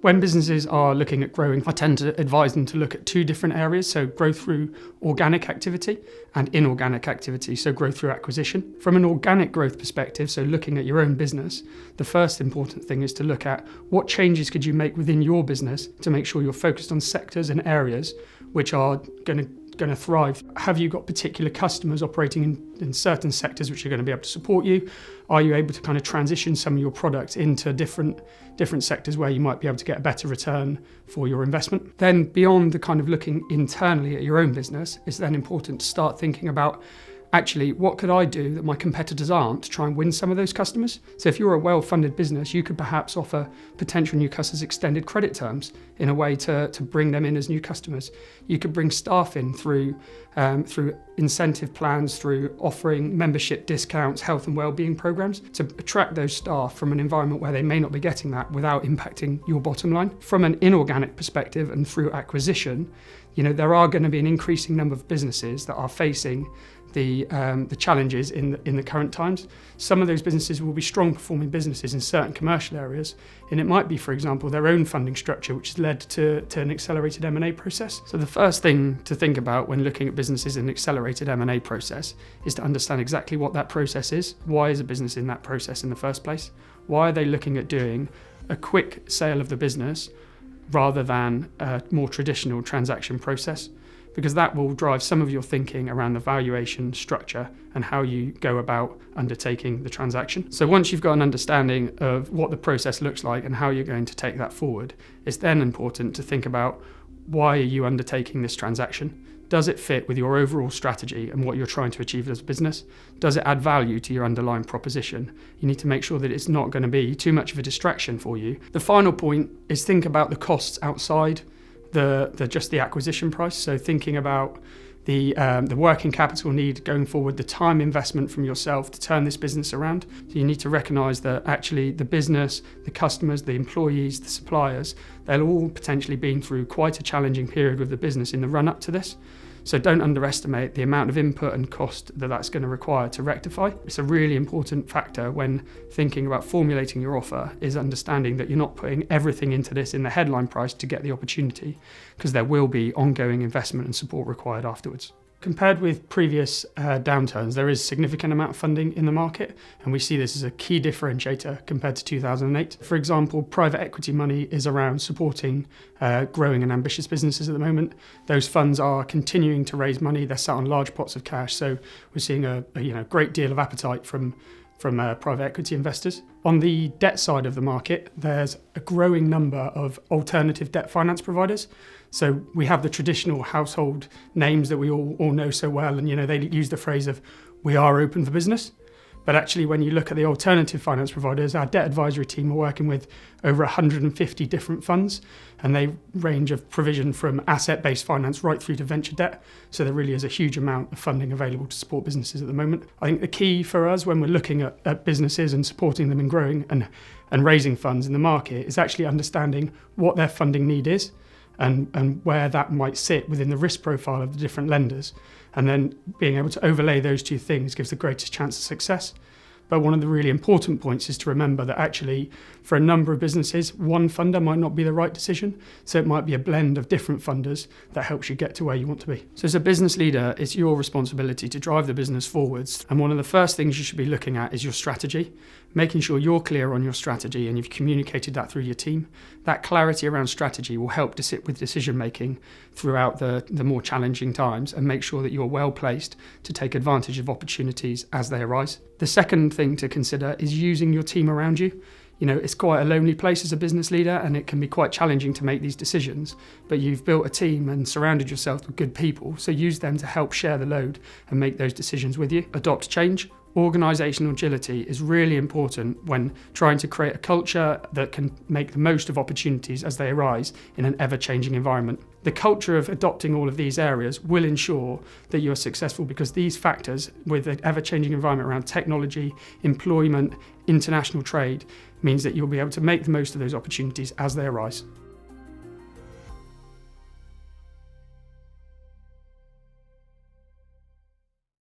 When businesses are looking at growing, I tend to advise them to look at two different areas. So growth through organic activity and inorganic activity. So growth through acquisition. From an organic growth perspective, so looking at your own business, the first important thing is to look at what changes could you make within your business to make sure you're focused on sectors and areas which are going to thrive. Have you got particular customers operating in certain sectors which are going to be able to support you? Are you able to kind of transition some of your products into different sectors where you might be able to get a better return for your investment? Then beyond the kind of looking internally at your own business, it's then important to start thinking about, actually, what could I do that my competitors aren't to try and win some of those customers? So if you're a well-funded business, you could perhaps offer potential new customers extended credit terms in a way to bring them in as new customers. You could bring staff in through incentive plans, through offering membership discounts, health and wellbeing programs to attract those staff from an environment where they may not be getting that without impacting your bottom line. From an inorganic perspective and through acquisition, there are going to be an increasing number of businesses that are facing the challenges in the current times. Some of those businesses will be strong performing businesses in certain commercial areas, and it might be, for example, their own funding structure, which has led to an accelerated M&A process. So the first thing to think about when looking at businesses in an accelerated M&A process is to understand exactly what that process is. Why is a business in that process in the first place? Why are they looking at doing a quick sale of the business rather than a more traditional transaction process? Because that will drive some of your thinking around the valuation structure and how you go about undertaking the transaction. So once you've got an understanding of what the process looks like and how you're going to take that forward, it's then important to think about, why are you undertaking this transaction? Does it fit with your overall strategy and what you're trying to achieve as a business? Does it add value to your underlying proposition? You need to make sure that it's not going to be too much of a distraction for you. The final point is think about the costs outside just the acquisition price. So thinking about the working capital need going forward, the time investment from yourself to turn this business around. So you need to recognise that actually the business, the customers, the employees, the suppliers, they'll all potentially been through quite a challenging period with the business in the run up to this. So don't underestimate the amount of input and cost that that's going to require to rectify. It's a really important factor when thinking about formulating your offer, is understanding that you're not putting everything into this in the headline price to get the opportunity, because there will be ongoing investment and support required afterwards. Compared with previous downturns, there is a significant amount of funding in the market, and we see this as a key differentiator compared to 2008. For example, private equity money is around supporting growing and ambitious businesses at the moment. Those funds are continuing to raise money. They're sat on large pots of cash, so we're seeing a great deal of appetite from private equity investors. On the debt side of the market, there's a growing number of alternative debt finance providers. So we have the traditional household names that we all know so well, and they use the phrase of, we are open for business. But actually, when you look at the alternative finance providers, our debt advisory team are working with over 150 different funds, and they range of provision from asset-based finance right through to venture debt. So there really is a huge amount of funding available to support businesses at the moment. I think the key for us when we're looking at businesses and supporting them in growing and raising funds in the market is actually understanding what their funding need is and where that might sit within the risk profile of the different lenders. And then being able to overlay those two things gives the greatest chance of success. But one of the really important points is to remember that actually, for a number of businesses, one funder might not be the right decision. So it might be a blend of different funders that helps you get to where you want to be. So as a business leader, it's your responsibility to drive the business forwards. And one of the first things you should be looking at is your strategy, making sure you're clear on your strategy and you've communicated that through your team. That clarity around strategy will help to sit with decision making throughout the more challenging times and make sure that you're well placed to take advantage of opportunities as they arise. The second thing to consider is using your team around you. It's quite a lonely place as a business leader, and it can be quite challenging to make these decisions, but you've built a team and surrounded yourself with good people, so use them to help share the load and make those decisions with you. Adopt change. Organisational agility is really important when trying to create a culture that can make the most of opportunities as they arise in an ever-changing environment. The culture of adopting all of these areas will ensure that you are successful, because these factors, with the ever-changing environment around technology, employment, international trade, means that you'll be able to make the most of those opportunities as they arise.